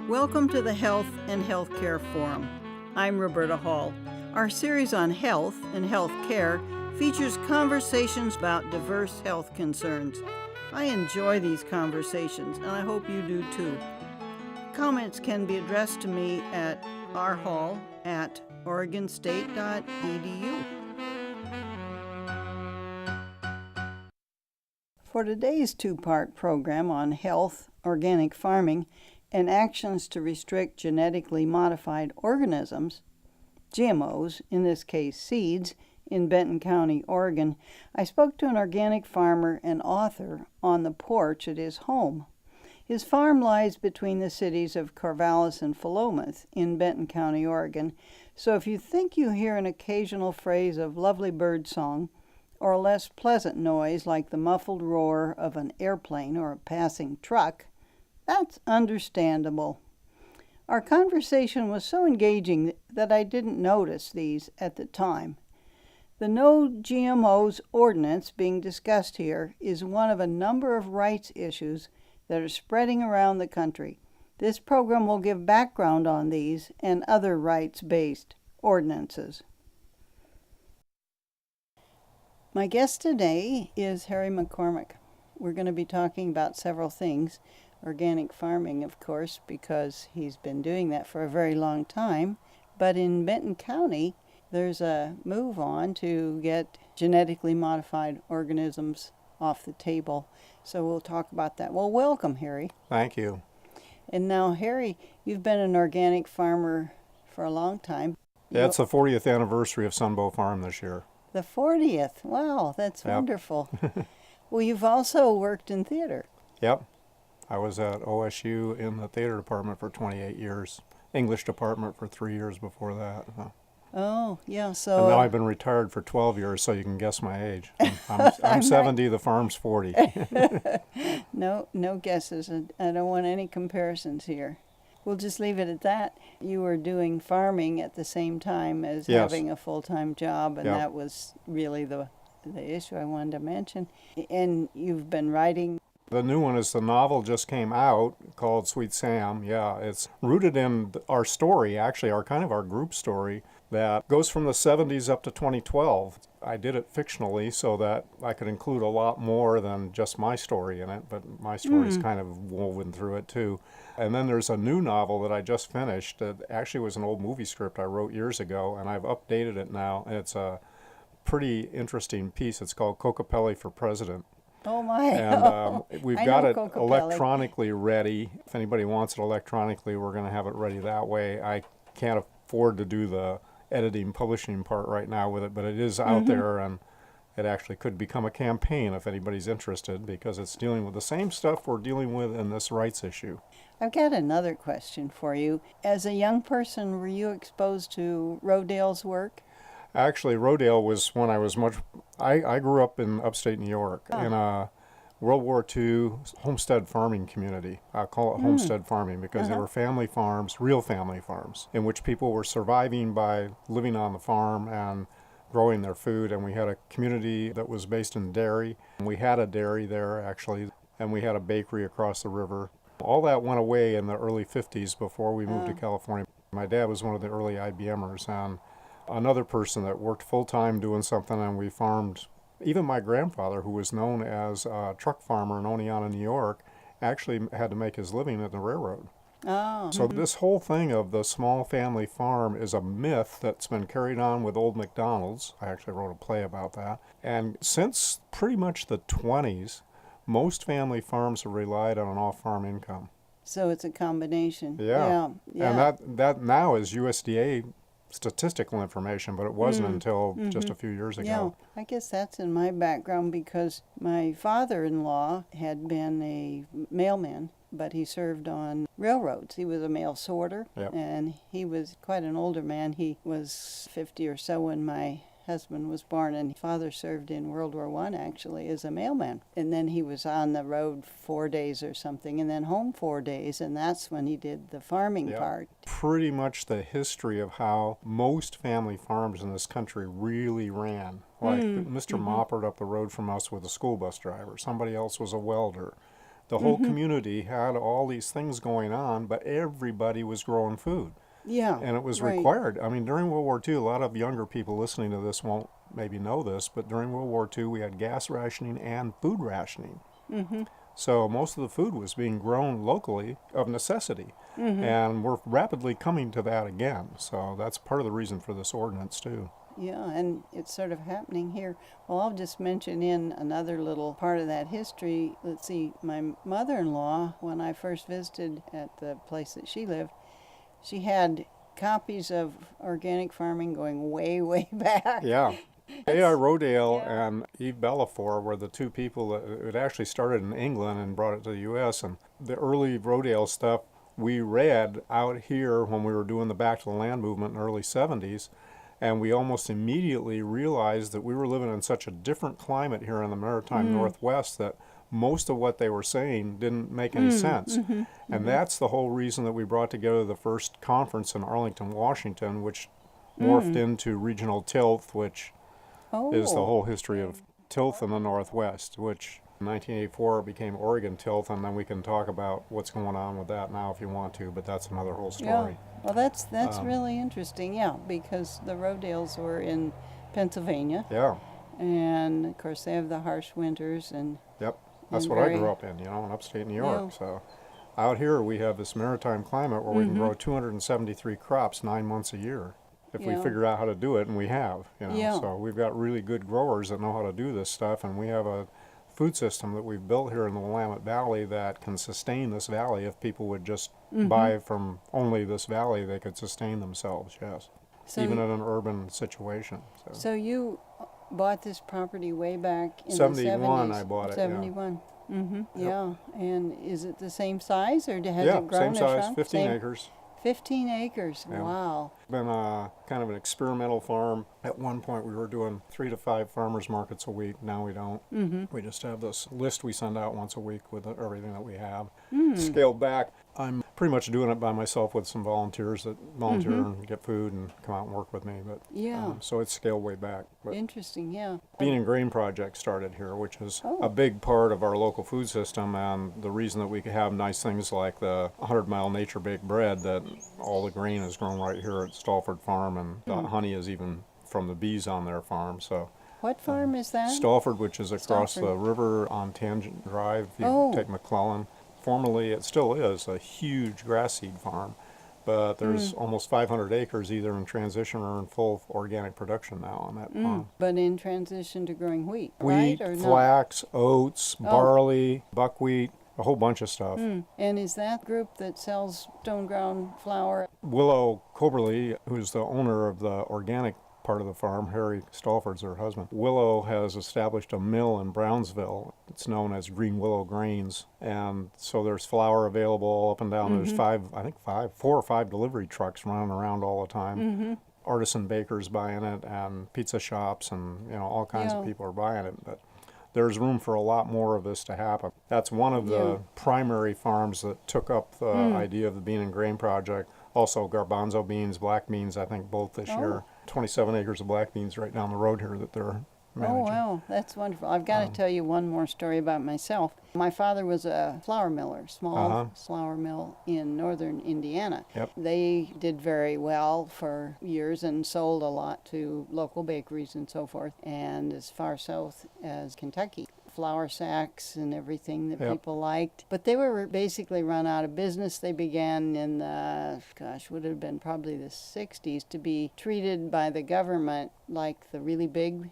Welcome to the Health and Healthcare Forum. I'm Roberta Hall. Our series on health and health care features conversations about diverse health concerns. I enjoy these conversations, and I hope you do too. Comments can be addressed to me at rhall@oregonstate.edu. For today's two-part program on health, organic farming, and actions to restrict genetically modified organisms, GMOs, in this case seeds, in Benton County, Oregon, I spoke to an organic farmer and author on the porch at his home. His farm lies between the cities of Corvallis and Philomath in Benton County, Oregon, so if you think you hear an occasional phrase of lovely bird song or a less pleasant noise like the muffled roar of an airplane or a passing truck, that's understandable. Our conversation was so engaging that I didn't notice these at the time. The No GMOs ordinance being discussed here is one of a number of rights issues that are spreading around the country. This program will give background on these and other rights-based ordinances. My guest today is Harry MacCormack. We're going to be talking about several things. Organic farming, of course, because he's been doing that for a very long time. But in Benton County, there's a move on to get genetically modified organisms off the table. So we'll talk about that. Well, welcome, Harry. Thank you. And now, Harry, you've been an organic farmer for a long time. Yeah, it's the 40th anniversary of Sunbow Farm this year. The 40th. Wow, that's wonderful. Well, you've also worked in theater. Yep. I was at OSU in the theater department for 28 years. English department for 3 years before that. Oh, yeah, so... And now I've been retired for 12 years, so you can guess my age. I'm 70, the farm's 40. No guesses. I don't want any comparisons here. We'll just leave it at that. You were doing farming at the same time as having a full-time job, and that was really the issue I wanted to mention. And you've been writing... The new one is the novel just came out called Sweet Sam. Yeah, it's rooted in our story, actually, our group story that goes from the 70s up to 2012. I did it fictionally so that I could include a lot more than just my story in it, but my story is kind of woven through it too. And then there's a new novel that I just finished that actually was an old movie script I wrote years ago, and I've updated it now. And it's a pretty interesting piece. It's called Cocopelli for President. Oh my! And we've got it electronically ready. If anybody wants it electronically, we're going to have it ready that way. I can't afford to do the editing, publishing part right now with it, but it is out there, and it actually could become a campaign if anybody's interested, because it's dealing with the same stuff we're dealing with in this rights issue. I've got another question for you. As a young person, were you exposed to Rodale's work? Actually, Rodale was when I was I grew up in upstate New York in a World War II homestead farming community. I call it homestead farming because they were family farms, real family farms, in which people were surviving by living on the farm and growing their food. And we had a community that was based in dairy. And we had a dairy there, actually, and we had a bakery across the river. All that went away in the early 50s before we moved to California. My dad was one of the early IBMers, and another person that worked full-time doing something, and we farmed. Even my grandfather, who was known as a truck farmer in Oneonta, New York, actually had to make his living at the railroad. Oh. So this whole thing of the small family farm is a myth that's been carried on with Old McDonald's. I actually wrote a play about that. And since pretty much the 20s, most family farms have relied on an off-farm income. So it's a combination. Yeah. And that now is USDA statistical information, but it wasn't until just a few years ago. Yeah, I guess that's in my background because my father-in-law had been a mailman, but he served on railroads. He was a mail sorter, and he was quite an older man. He was 50 or so when my husband was born, and father served in World War I actually as a mailman. And then he was on the road 4 days or something, and then home 4 days, and that's when he did the farming part. Pretty much the history of how most family farms in this country really ran. Like Mr. Moppert up the road from us was a school bus driver. Somebody else was a welder. The whole community had all these things going on, but everybody was growing food. Yeah. And it was right. required. I mean, during World War II, a lot of younger people listening to this won't maybe know this, but during World War II, we had gas rationing and food rationing. So most of the food was being grown locally of necessity. And we're rapidly coming to that again. So that's part of the reason for this ordinance, too. Yeah, and it's sort of happening here. Well, I'll just mention in another little part of that history. Let's see, my mother-in-law, when I first visited at the place that she lived, she had copies of organic farming going way, way back. Yeah. A.I. Rodale Yeah. and Eve Bellafour were the two people that it actually started in England and brought it to the U.S. And the early Rodale stuff we read out here when we were doing the Back to the Land movement in the early 70s. And we almost immediately realized that we were living in such a different climate here in the Maritime Northwest that most of what they were saying didn't make any sense. And that's the whole reason that we brought together the first conference in Arlington, Washington, which morphed into Regional Tilth, which is the whole history of tilth in the Northwest, which in 1984 became Oregon Tilth, and then we can talk about what's going on with that now if you want to, but that's another whole story. Yeah. Well, that's really interesting, yeah, because the Rodales were in Pennsylvania, Yeah, and of course they have the harsh winters, and yep. That's And what I very- grew up in, in upstate New York. Yeah. So out here we have this maritime climate where we can grow 273 crops 9 months a year if we Yeah. figure out how to do it, and we have. Yeah. So we've got really good growers that know how to do this stuff, and we have a food system that we've built here in the Willamette Valley that can sustain this valley. If people would just buy from only this valley, they could sustain themselves, yes, so even in an urban situation. so you bought this property way back in 71 the 70s. I bought it, yeah. 71. Yeah, and is it the same size, or has Yeah, it grown same or size, shrunk? 15 Same- acres. 15 acres, Yeah. wow. Been kind of an experimental farm. At one point, we were doing 3 to 5 farmers markets a week. Now we don't. We just have this list we send out once a week with everything that we have. Scaled back. I'm pretty much doing it by myself with some volunteers that volunteer and get food and come out and work with me. But Yeah. so it's scaled way back. But Interesting, yeah. Bean and Grain Project started here, which is Oh. a big part of our local food system, and the reason that we can have nice things like the 100-mile nature baked bread, that all the grain is grown right here at Stallford Farm, and the honey is even from the bees on their farm. So What farm is that? Stallford, which is across Stallford. the river on Tangent Drive, if you Oh. take McClellan. Formerly, it still is a huge grass seed farm, but there's almost 500 acres either in transition or in full organic production now on that farm. But in transition to growing wheat, Wheat, right? Or flax, oats, barley, buckwheat, a whole bunch of stuff. no? And is that group that sells stone ground flour? Willow Coberly, who's the owner of the organic part of the farm, Harry Stallford's her husband. Willow has established a mill in Brownsville. It's known as Green Willow Grains. And so there's flour available all up and down. There's 4 or 5 delivery trucks running around all the time. Artisan bakers buying it, and pizza shops, and all kinds of Yeah. people are buying it. But there's room for a lot more of this to happen. That's one of the Yeah. primary farms that took up the idea of the Bean and Grain Project. Also garbanzo beans, black beans, I think both this year. 27 acres of black beans right down the road here that they're managing. Oh, wow, that's wonderful. I've got to tell you one more story about myself. My father was a flour miller, small flour mill in northern Indiana. Yep. They did very well for years and sold a lot to local bakeries and so forth, and as far south as Kentucky. Flour sacks and everything that Yep. people liked. But they were basically run out of business. They began in the, would have been probably the 60s, to be treated by the government like the really big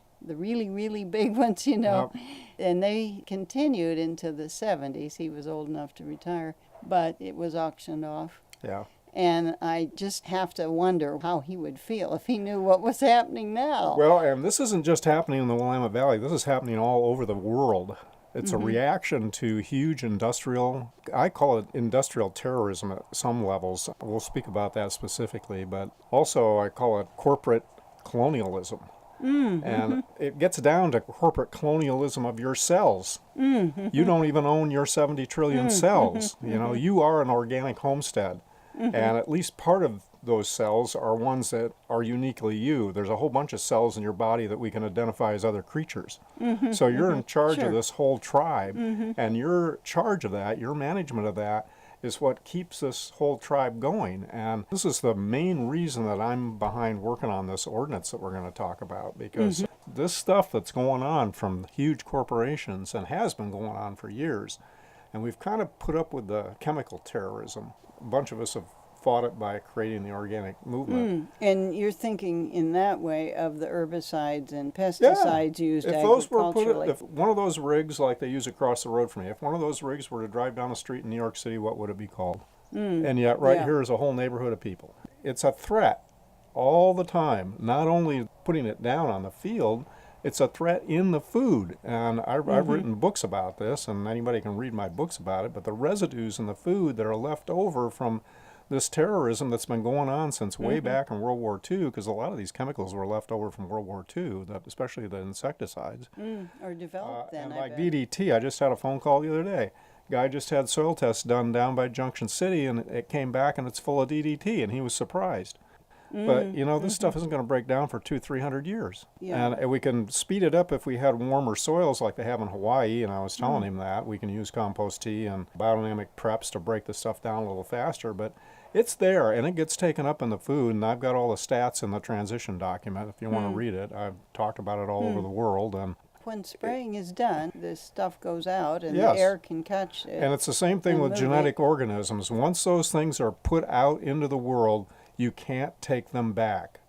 ones, Yep. And they continued into the 70s. He was old enough to retire, but it was auctioned off. Yeah. And I just have to wonder how he would feel if he knew what was happening now. Well, and this isn't just happening in the Willamette Valley. This is happening all over the world. It's a reaction to huge industrial, I call it industrial terrorism at some levels. We'll speak about that specifically, but also I call it corporate colonialism. And it gets down to corporate colonialism of your cells. You don't even own your 70 trillion cells. You are an organic homestead. And at least part of those cells are ones that are uniquely you. There's a whole bunch of cells in your body that we can identify as other creatures. So you're in charge Sure. of this whole tribe, and your charge of that, your management of that, is what keeps this whole tribe going. And this is the main reason that I'm behind working on this ordinance that we're going to talk about, because this stuff that's going on from huge corporations and has been going on for years, and we've kind of put up with the chemical terrorism. A bunch of us have fought it by creating the organic movement. And you're thinking in that way of the herbicides and pesticides used If those were agriculturally. if one of those rigs like they use across the road from me, if one of those rigs were to drive down the street in New York City, what would it be called? And yet right Yeah. here is a whole neighborhood of people. It's a threat all the time, not only putting it down on the field, it's a threat in the food. And I've written books about this, and anybody can read my books about it, but the residues in the food that are left over from this terrorism that's been going on since way back in World War II, because a lot of these chemicals were left over from World War II, especially the insecticides. Or developed then, And I like bet. DDT, I just had a phone call the other day. Guy just had soil tests done down by Junction City, and it came back and it's full of DDT, and he was surprised. But you know, this stuff isn't going to break down for 200-300 years. Yeah. And we can speed it up if we had warmer soils like they have in Hawaii. And I was telling him that we can use compost tea and biodynamic preps to break the stuff down a little faster. But it's there, and it gets taken up in the food. And I've got all the stats in the transition document if you want to read it. I've talked about it all over the world. And When spraying is done, this stuff goes out and Yes. the air can catch it. And it's the same thing and with move genetic organisms. Once those things are put out into the world, you can't take them back.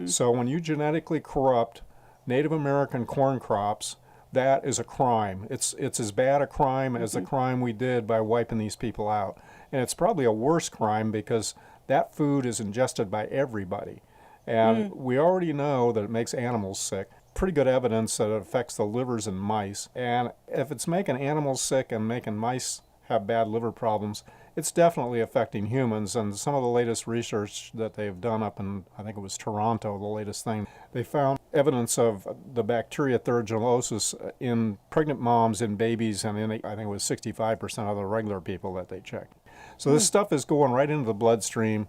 So when you genetically corrupt Native American corn crops, that is a crime. It's as bad a crime as the crime we did by wiping these people out. And it's probably a worse crime because that food is ingested by everybody. And we already know that it makes animals sick. Pretty good evidence that it affects the livers in mice. And if it's making animals sick and making mice have bad liver problems, it's definitely affecting humans. And some of the latest research that they've done up in, I think it was Toronto, the latest thing, they found evidence of the bacteria aeruginosis in pregnant moms and babies, and in, I think it was 65% of the regular people that they checked. So this stuff is going right into the bloodstream.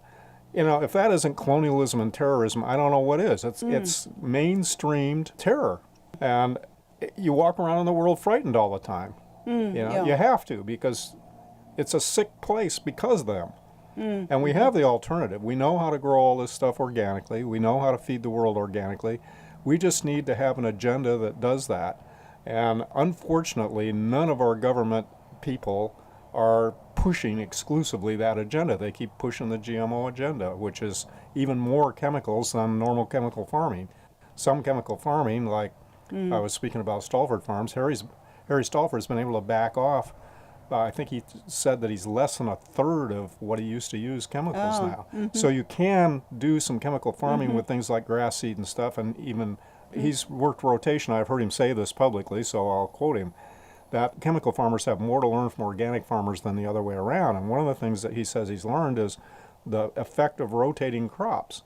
You know, if that isn't colonialism and terrorism, I don't know what is. It's mainstreamed terror. And you walk around in the world frightened all the time. You have to, because it's a sick place because of them. And we have the alternative. We know how to grow all this stuff organically. We know how to feed the world organically. We just need to have an agenda that does that. And unfortunately, none of our government people are pushing exclusively that agenda. They keep pushing the GMO agenda, which is even more chemicals than normal chemical farming. Some chemical farming, like I was speaking about Stalford Farms, Harry Stalford's been able to back off. I think he said that he's less than a third of what he used to use chemicals now. So you can do some chemical farming with things like grass seed and stuff, and even he's worked rotation. I've heard him say this publicly, so I'll quote him, that chemical farmers have more to learn from organic farmers than the other way around. And one of the things that he says he's learned is the effect of rotating crops.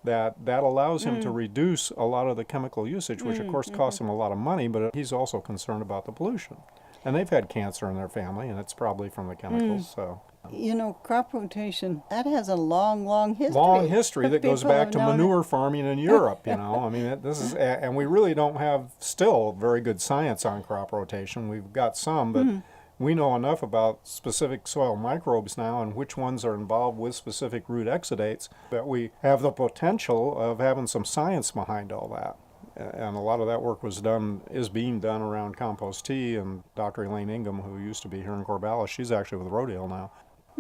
That allows him to reduce a lot of the chemical usage, which of course costs him a lot of money, but he's also concerned about the pollution. And they've had cancer in their family, and it's probably from the chemicals. So You know, crop rotation, that has a long, long history. long history that goes People back have to known it. manure farming in Europe. You know, I mean, this is, and we really don't have still very good science on crop rotation. We've got some, but we know enough about specific soil microbes now and which ones are involved with specific root exudates that we have the potential of having some science behind all that. And a lot of that work is being done around compost tea. And Dr. Elaine Ingham, who used to be here in Corvallis, she's actually with Rodale now.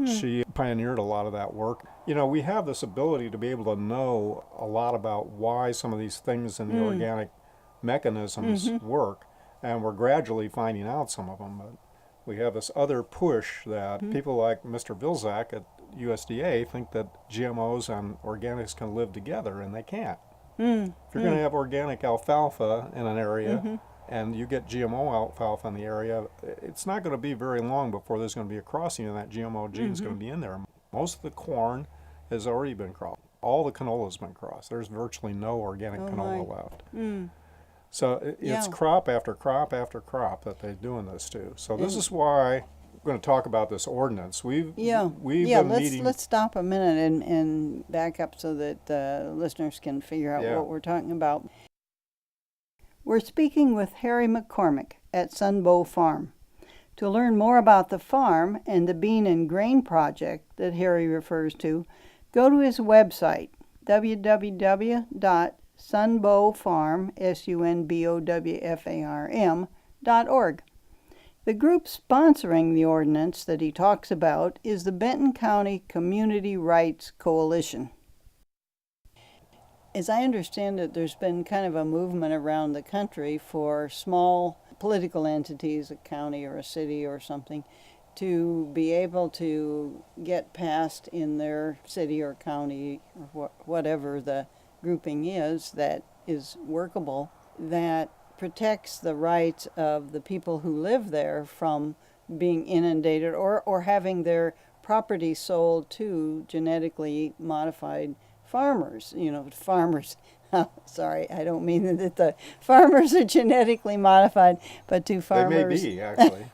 She pioneered a lot of that work. You know, we have this ability to be able to know a lot about why some of these things in the organic mechanisms work, and we're gradually finding out some of them. But we have this other push that people like Mr. Vilsack at USDA think that GMOs and organics can live together, and they can't. If you're going to have organic alfalfa in an area and you get GMO alfalfa in the area, it's not going to be very long before there's going to be a crossing and that GMO gene is going to be in there. Most of the corn has already been crossed. All the canola has been crossed. There's virtually no organic canola left. So it's Yeah. crop after crop after crop that they're doing this to. So this is why going to talk about this ordinance. We've Yeah. been let's meeting. let's stop a minute and back up so that listeners can figure out what we're talking about. We're speaking with Harry MacCormack at Sunbow Farm. To learn more about the farm and the bean and grain project that Harry refers to, go to his website, www.sunbowfarm.org. The group sponsoring the ordinance that he talks about is the Benton County Community Rights Coalition. As I understand it, there's been kind of a movement around the country for small political entities, a county or a city or something, to be able to get passed in their city or county or whatever the grouping is that is workable, that protects the rights of the people who live there from being inundated or having their property sold to genetically modified farmers. Farmers. Sorry, I don't mean that the farmers are genetically modified, but to farmers. They may be, actually.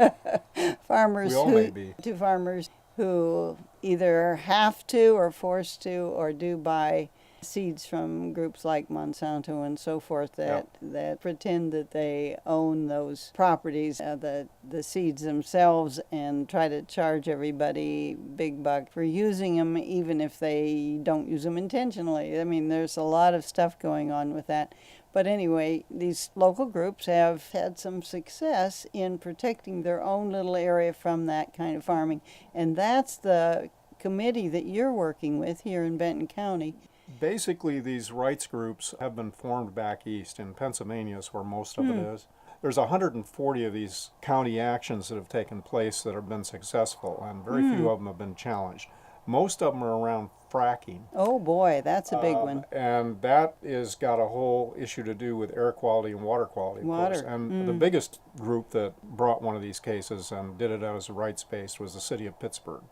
farmers we all who, may be. To farmers who either have to or forced to or do buy seeds from groups like Monsanto and so forth that pretend that they own those properties, the seeds themselves, and try to charge everybody big buck for using them, even if they don't use them intentionally. I mean, there's a lot of stuff going on with that. But anyway, these local groups have had some success in protecting their own little area from that kind of farming. And that's the committee that you're working with here in Benton County. Basically, these rights groups have been formed back east. In Pennsylvania is where most of it is. There's 140 of these county actions that have taken place that have been successful, and very few of them have been challenged. Most of them are around fracking. Oh boy, that's a big one. And that is got a whole issue to do with air quality and water quality, of course. And the biggest group that brought one of these cases and did it as a rights-based was the city of Pittsburgh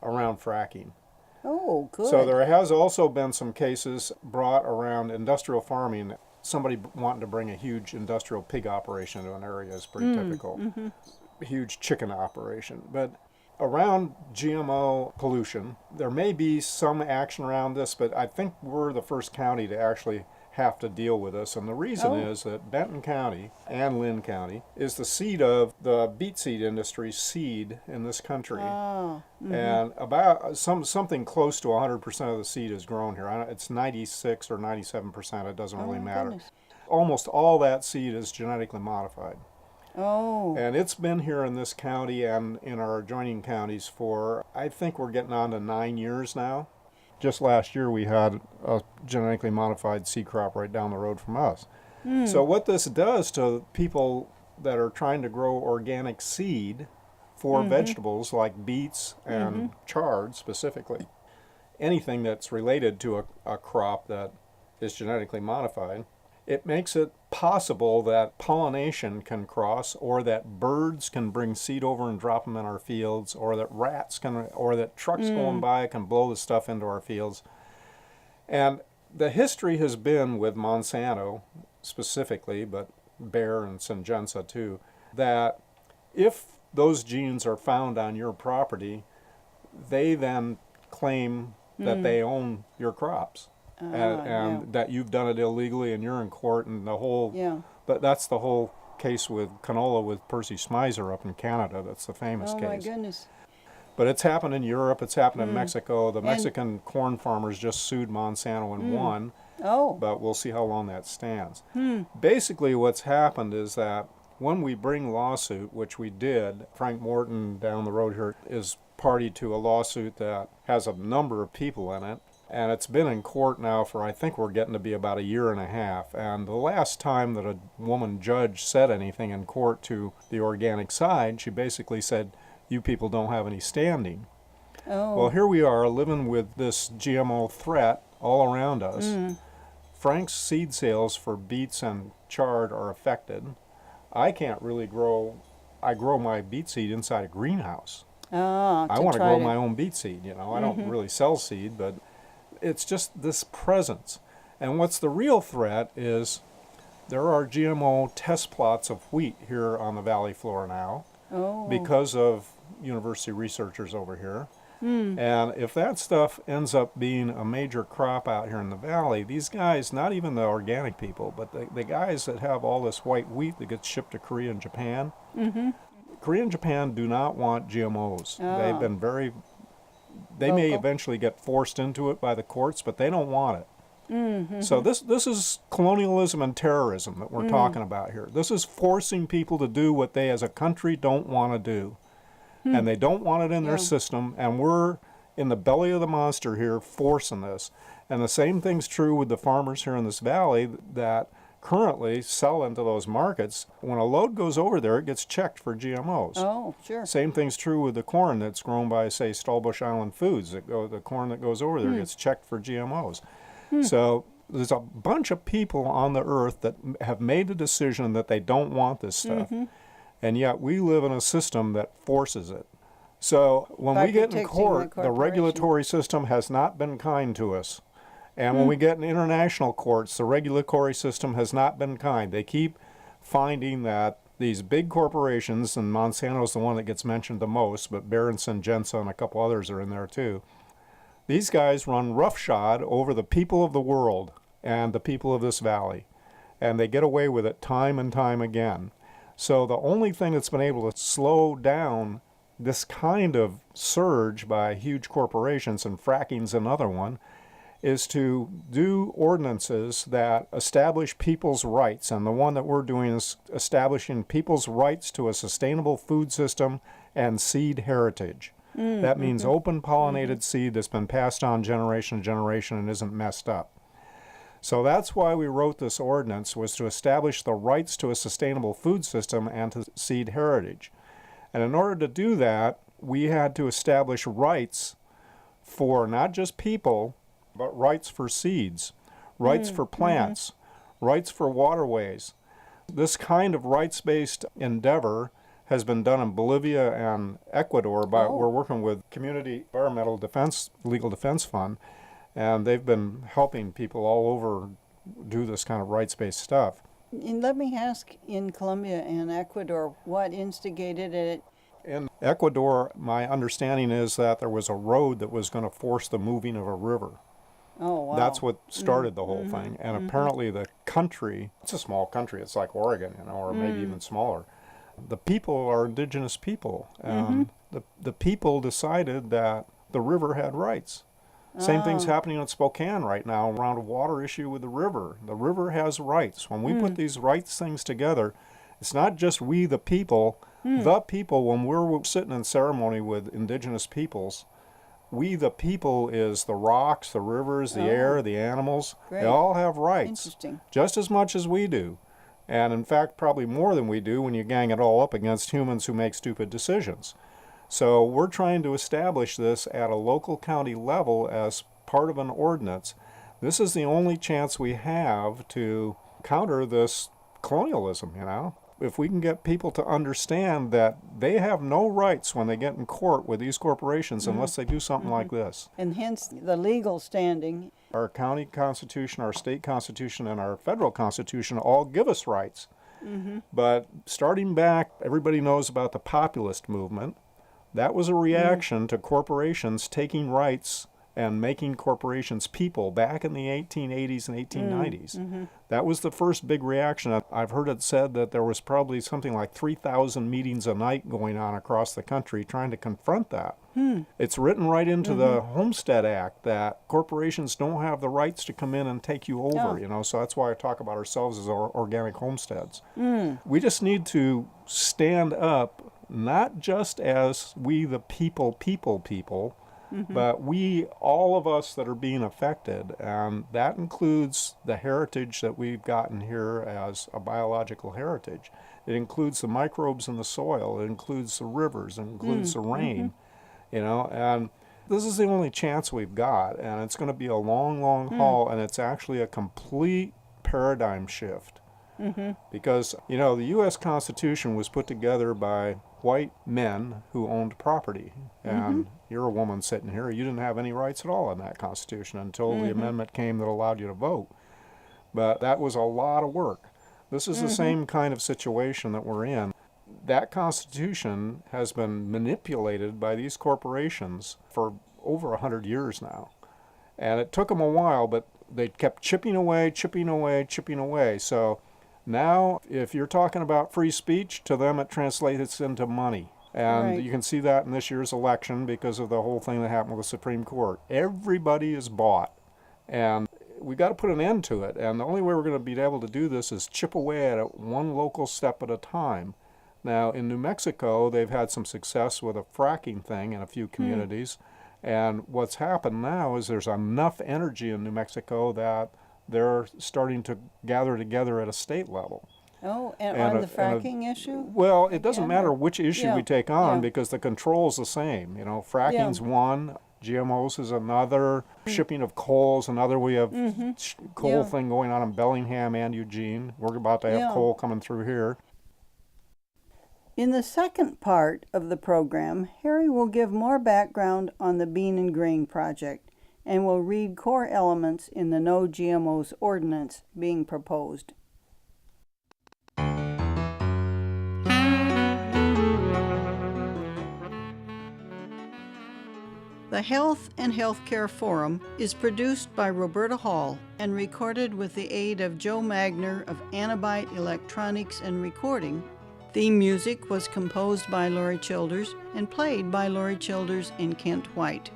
around fracking. Oh, good. So there has also been some cases brought around industrial farming. Somebody wanting to bring a huge industrial pig operation to an area is pretty typical. Huge chicken operation. But around GMO pollution, there may be some action around this, but I think we're the first county to actually have to deal with this. And the reason is that Benton County and Lynn County is the seat of the beet seed industry's seed in this country. And about something close to 100% of the seed is grown here. It's 96 or 97%. It doesn't really matter. Goodness. Almost all that seed is genetically modified. Oh. And it's been here in this county and in our adjoining counties for, I think we're getting on to 9 years now. Just last year we had a genetically modified seed crop right down the road from us. So what this does to people that are trying to grow organic seed for vegetables like beets and chard specifically, anything that's related to a crop that is genetically modified, it makes it possible that pollination can cross, or that birds can bring seed over and drop them in our fields, or that rats can, or that trucks going by can blow the stuff into our fields. And the history has been with Monsanto specifically, but Bayer and Syngenta too, that if those genes are found on your property, they then claim that they own your crops. And that you've done it illegally and you're in court, and the whole but that's the whole case with canola with Percy Smyser up in Canada. That's the famous case. Oh my goodness. But it's happened in Europe, it's happened in Mexico. The Mexican corn farmers just sued Monsanto and won. But we'll see how long that stands. Basically what's happened is that when we bring lawsuit, which we did, Frank Morton down the road here is party to a lawsuit that has a number of people in it. And it's been in court now for, I think we're getting to be about 1.5 years. And the last time that a woman judge said anything in court to the organic side, she basically said, you people don't have any standing. Well, here we are living with this GMO threat all around us. Frank's seed sales for beets and chard are affected. I can't really grow, I grow my beet seed inside a greenhouse. I want to grow my own beet seed, you know. I don't really sell seed, but it's just this presence. And what's the real threat is there are GMO test plots of wheat here on the valley floor now. Oh. because of university researchers over here. And if that stuff ends up being a major crop out here in the valley, these guys, not even the organic people, but the guys that have all this white wheat that gets shipped to Korea and Japan, Korea and Japan do not want GMOs. They've been very, they may Vocal. eventually get forced into it by the courts, but they don't want it. So this is colonialism and terrorism that we're talking about here. This is forcing people to do what they as a country don't want to do. And they don't want it in their system, and we're in the belly of the monster here forcing this. And the same thing's true with the farmers here in this valley that currently sell into those markets. When a load goes over there, it gets checked for GMOs. Oh, sure. Same thing's true with the corn that's grown by, say, Stallbush Island Foods. The corn that goes over there gets checked for GMOs. So there's a bunch of people on the earth that have made the decision that they don't want this stuff. And yet we live in a system that forces it. So when By we get in protecting court, the the corporation. regulatory system has not been kind to us. And when we get in international courts, the regulatory system has not been kind. They keep finding that these big corporations, and Monsanto's the one that gets mentioned the most, but Berenson, Jensen, and a couple others are in there too. These guys run roughshod over the people of the world and the people of this valley. And they get away with it time and time again. So the only thing that's been able to slow down this kind of surge by huge corporations, and fracking's another one, is to do ordinances that establish people's rights. And the one that we're doing is establishing people's rights to a sustainable food system and seed heritage. That means open pollinated seed that's been passed on generation to generation and isn't messed up. So that's why we wrote this ordinance, was to establish the rights to a sustainable food system and to seed heritage. And in order to do that, we had to establish rights for not just people, but rights for seeds, rights for plants, rights for waterways. This kind of rights-based endeavor has been done in Bolivia and Ecuador. We're working with Community Environmental Defense, Legal Defense Fund, and they've been helping people all over do this kind of rights-based stuff. And let me ask, in Colombia and Ecuador, what instigated it? In Ecuador, my understanding is that there was a road that was going to force the moving of a river. Oh, wow. That's what started the whole thing. And apparently the country, it's a small country, it's like Oregon, or maybe even smaller. The people are indigenous people, and the people decided that the river had rights. Same thing's happening in Spokane right now around a water issue with the river. The river has rights. When we put these rights things together, it's not just we the people. The people, when we're sitting in ceremony with indigenous peoples, we the people is the rocks, the rivers, the air, the animals. Great. They all have rights, Interesting. just as much as we do. And in fact, probably more than we do when you gang it all up against humans who make stupid decisions. So we're trying to establish this at a local county level as part of an ordinance. This is the only chance we have to counter this colonialism, you know. If we can get people to understand that they have no rights when they get in court with these corporations unless they do something like this. And hence the legal standing. Our county constitution, our state constitution, and our federal constitution all give us rights. But starting back, everybody knows about the populist movement. That was a reaction to corporations taking rights and making corporations people back in the 1880s and 1890s. That was the first big reaction. I've heard it said that there was probably something like 3,000 meetings a night going on across the country trying to confront that. It's written right into the Homestead Act that corporations don't have the rights to come in and take you over, you know, so that's why I talk about ourselves as organic homesteads. We just need to stand up, not just as we the people, but we, all of us that are being affected, and that includes the heritage that we've gotten here as a biological heritage. It includes the microbes in the soil, it includes the rivers, it includes the rain, you know, and this is the only chance we've got, and it's going to be a long, long haul, and it's actually a complete paradigm shift. Because, you know, the U.S. Constitution was put together by white men who owned property. And you're a woman sitting here, you didn't have any rights at all in that Constitution until the amendment came that allowed you to vote. But that was a lot of work. This is the same kind of situation that we're in. that Constitution has been manipulated by these corporations for over 100 years now. And it took them a while, but they kept chipping away, chipping away, chipping away. So now, if you're talking about free speech, to them it translates into money. And Right. you can see that in this year's election because of the whole thing that happened with the Supreme Court. Everybody is bought. And we got to put an end to it. And the only way we're going to be able to do this is chip away at it one local step at a time. Now, in New Mexico, they've had some success with a fracking thing in a few communities. And what's happened now is there's enough energy in New Mexico that they're starting to gather together at a state level. Oh, and And on a- the fracking issue? Well, it doesn't Again, matter or- which issue yeah, we take on yeah. because the control's the same. You know, fracking's one, GMOs is another, shipping of coal is another. We have coal Yeah. thing going on in Bellingham and Eugene. We're about to have Yeah. coal coming through here. In the second part of the program, Harry will give more background on the Bean and Grain Project and will read core elements in the No GMOs ordinance being proposed. The Health and Healthcare Forum is produced by Roberta Hall and recorded with the aid of Joe Magner of Anabite Electronics and Recording. Theme music was composed by Laurie Childers and played by Laurie Childers and Kent White.